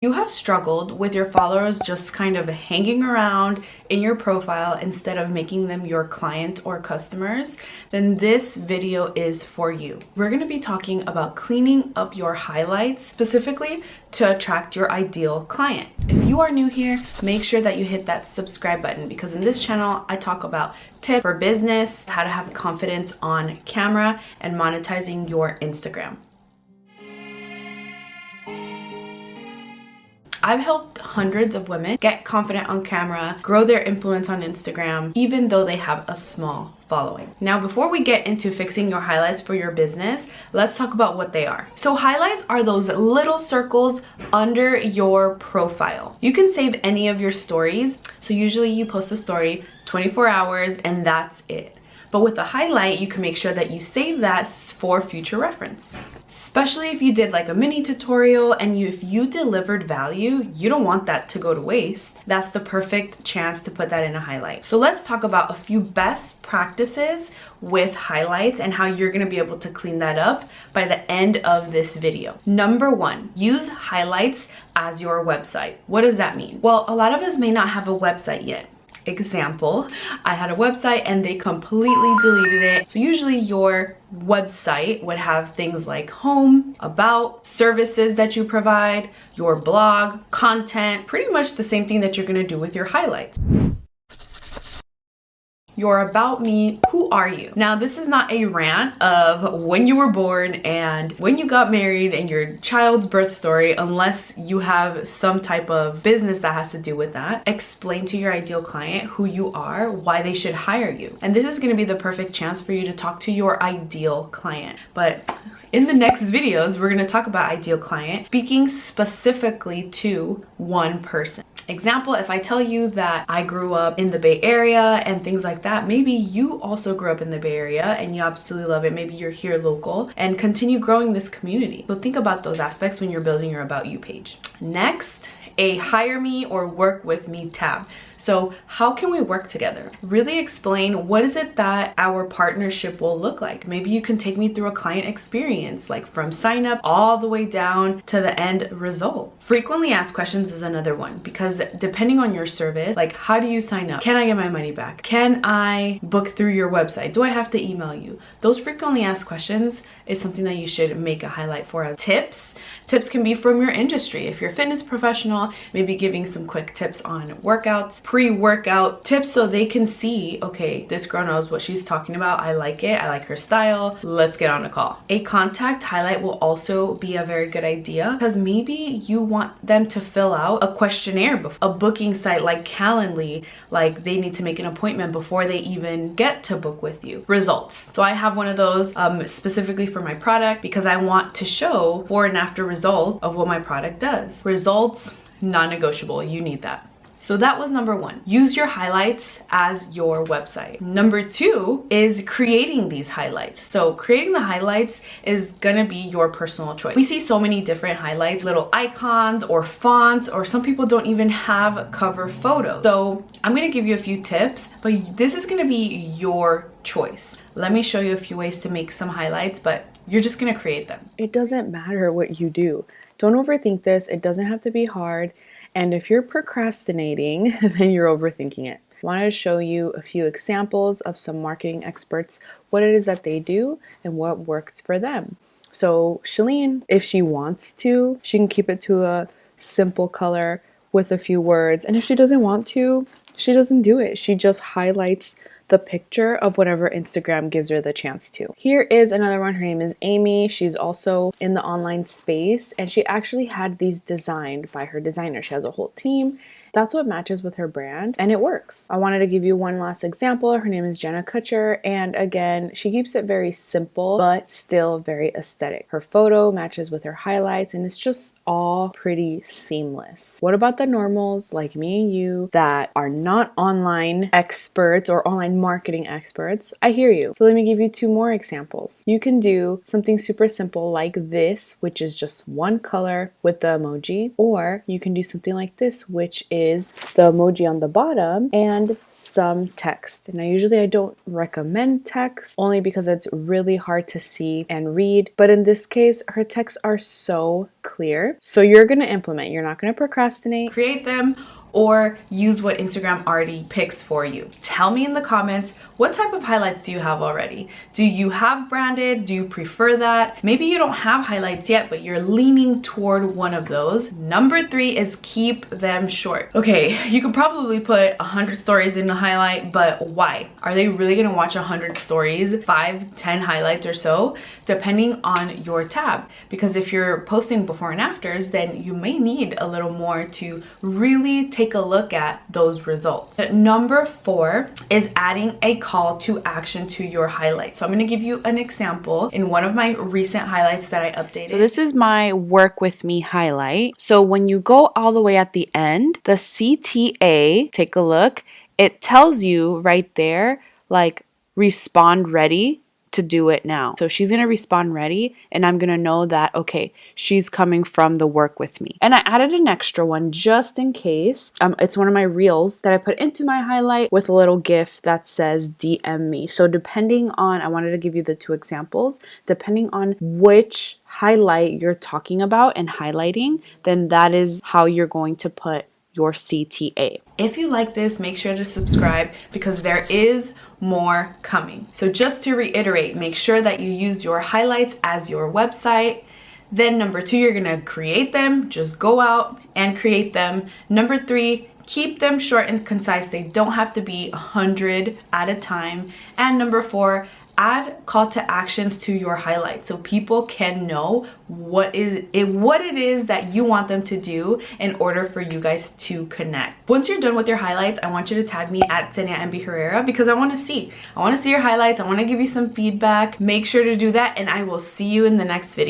You have struggled with your followers just kind of hanging around in your profile instead of making them your client or customers, then this video is for you. We're going to be talking about cleaning up your highlights specifically to attract your ideal client. If you are new here, make sure that you hit that subscribe button, because in this channel I talk about tips for business, how to have confidence on camera, and monetizing your Instagram. I've helped hundreds of women get confident on camera, grow their influence on Instagram, even though they have a small following. Now, before we get into fixing your highlights for your business, let's talk about what they are. So highlights are those little circles under your profile. You can save any of your stories. So usually you post a story 24 hours and that's it. But with a highlight, you can make sure that you save that for future reference. Especially if you did like a mini tutorial and if you delivered value, you don't want that to go to waste. That's the perfect chance to put that in a highlight. So let's talk about a few best practices with highlights and how you're gonna be able to clean that up by the end of this video. Number one, use highlights as your website. What does that mean? Well, a lot of us may not have a website yet. Example, I had a website and they completely deleted it. So usually your website would have things like home, about, services that you provide, your blog, content, pretty much the same thing that you're going to do with your highlights. Your about me, who are you? Now, this is not a rant of when you were born and when you got married and your child's birth story, unless you have some type of business that has to do with that. Explain to your ideal client who you are, why they should hire you. And this is gonna be the perfect chance for you to talk to your ideal client. But in the next videos, we're gonna talk about ideal client, speaking specifically to one person. Example, if I tell you that I grew up in the Bay Area and things like that, maybe you also grew up in the Bay Area and you absolutely love it. Maybe you're here local and continue growing this community. So think about those aspects when you're building your About You page. Next, a hire me or work with me tab. So how can we work together? Really explain what is it that our partnership will look like. Maybe you can take me through a client experience, like from sign up all the way down to the end result. Frequently asked questions is another one, because depending on your service, like how do you sign up? Can I get my money back? Can I book through your website? Do I have to email you? Those frequently asked questions is something that you should make a highlight for. As tips can be from your industry. If you're a fitness professional, maybe giving some quick tips on workouts, pre-workout tips, so they can see, okay, this girl knows what she's talking about. I like it. I like her style. Let's get on a call. A contact highlight will also be a very good idea, because maybe you want them to fill out a questionnaire before a booking site like Calendly, like they need to make an appointment before they even get to book with you. Results. So I have one of those specifically for my product, because I want to show before and after results of what my product does. Results, non-negotiable. You need that. So that was number one. Use your highlights as your website. Number two is creating these highlights. So creating the highlights is gonna be your personal choice. We see so many different highlights, little icons or fonts, or some people don't even have cover photos. So I'm gonna give you a few tips, but this is gonna be your choice. Let me show you a few ways to make some highlights, but you're just gonna create them. It doesn't matter what you do. Don't overthink this. It doesn't have to be hard. And if you're procrastinating, then you're overthinking it. I wanted to show you a few examples of some marketing experts, what it is that they do and what works for them. So Chalene, if she wants to, she can keep it to a simple color with a few words. And if she doesn't want to, she doesn't do it. She just highlights the picture of whatever Instagram gives her the chance to. Here is another one. Her name is Amy. She's also in the online space, and she actually had these designed by her designer. She has a whole team. That's what matches with her brand, and it works. I wanted to give you one last example. Her name is Jenna Kutcher, and again, she keeps it very simple, but still very aesthetic. Her photo matches with her highlights, and it's just all pretty seamless. What about the normals like me and you that are not online experts or online marketing experts? I hear you. So let me give you two more examples. You can do something super simple like this, which is just one color with the emoji, or you can do something like this, which is is the emoji on the bottom and some text. Now, usually I don't recommend text only because it's really hard to see and read. But in this case, her texts are so clear. So you're going to implement. You're not going to procrastinate. Create them or use what Instagram already picks for you. Tell me in the comments, what type of highlights do you have already? Do you have branded? Do you prefer that? Maybe you don't have highlights yet, but you're leaning toward one of those. Number 3 is keep them short. Okay, you could probably put 100 stories in a highlight, but why? Are they really gonna watch 100 stories, 5, 10 highlights or so, depending on your tab? Because if you're posting before and afters, then you may need a little more to really take a look at those results. Number 4 is adding a call to action to your highlight. So I'm going to give you an example in one of my recent highlights that I updated. So this is my work with me highlight. So when you go all the way at the end, the CTA, take a look, it tells you right there, like respond ready to do it now. So she's going to respond ready and I'm going to know that, okay, she's coming from the work with me. And I added an extra one just in case. It's one of my reels that I put into my highlight with a little GIF that says DM me. So depending on, I wanted to give you the 2 examples, depending on which highlight you're talking about and highlighting, then that is how you're going to put your CTA. If you like this, make sure to subscribe because there is more coming. So just to reiterate, make sure that you use your highlights as your website. Then number 2, you're gonna create them. Just go out and create them. Number 3, keep them short and concise. They don't have to be 100 at a time. And number 4, add call to actions to your highlight so people can know what it is that you want them to do in order for you guys to connect. Once you're done with your highlights, I want you to tag me at Senia MB Herrera because I want to see your highlights. I want to give you some feedback. Make sure to do that and I will see you in the next video.